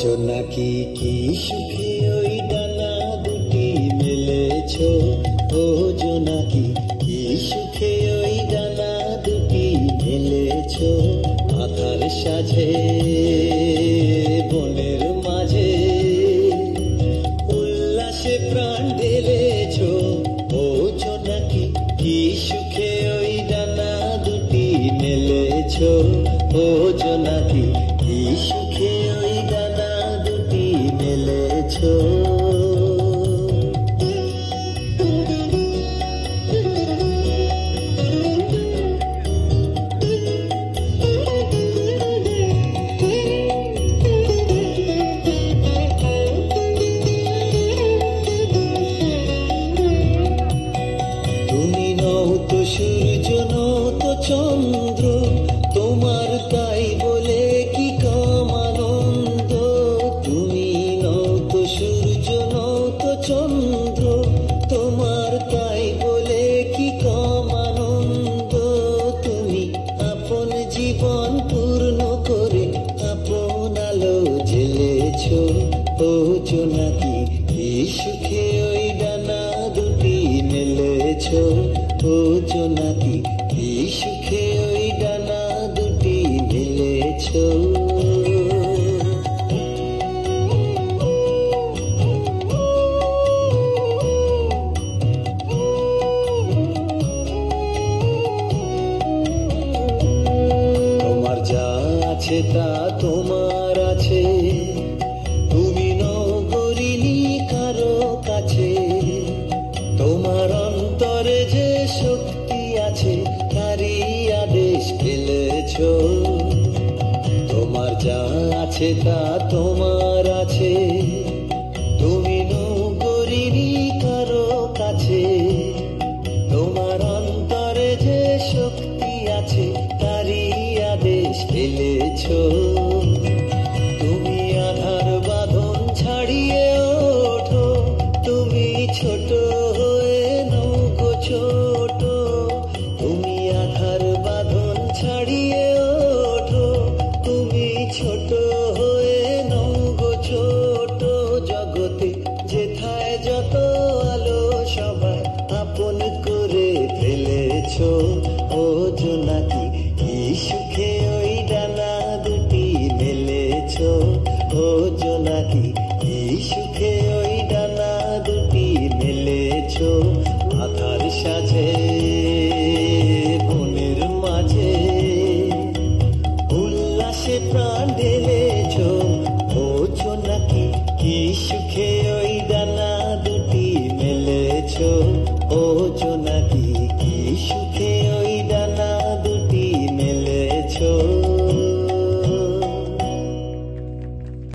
জোনাকি কি সুখে ওই ডানা দুটি মেলেছ, ও জোনাকি কি সুখে ওই ডানা দুটি মেলেছ। আধার সাজে বনের মাঝে উল্লাসে প্রাণ ঢেলেছ, ও জোনাকি কি সুখে ওই ডানা দুটি মেলেছ। ও জোনাকি কি সুখে ওই ডানা দুটি মেলেছ। তুমি নও তো সূর্য, নও তো চন্দ্র, তোমার তাই বলে কি কম আনন্দ। তুমি নও তো সূর্য, নও তো চন্দ্র, তোমার তাই বলে কি কম আনন্দ। তুমি আপন জীবন পূর্ণ করে আপন আলো জ্বেলেছ, ও জোনাকি কি সুখে ওই ডানা দুটি মেলেছ। ও জোনাকি কি সুখে ওই ডানা দুটি মেলেছ। তোমার যা আছে তা তোমার আছে, তুমি নও গরিনি কারো কাছে। তোমার অন্তরে যে শক্তি আছে তারই আদেশ ফেলেছ। তোমার যা আছে তা তোমার আছে, তুমি নও গরিনি কারো কাছে। তোমার অন্তরে যে শক্তি আছে তারই আদেশ ফেলেছ। তুমি আধার বাঁধন ছাড়িয়ে ওঠো, তুমি ছোট হয়ে নৌকো ছোট। তুমি আধার বাঁধন ছাড়িয়ে ওঠো, তুমি ছোট হয়ে নৌকো ছোট। জগতে যেথায় যত আলো সবাই আপন করে ফেলেছ, ও জোনাকি কি সুখে ওই ডানা দুটি মেলেছ। ও জোনাকি কি সুখে ওই ডানা দুটি মেলেছ। আধার সাজে বনের মাঝে উল্লাসে প্রাণ ঢেলেছ, ও জোনাকি কি সুখে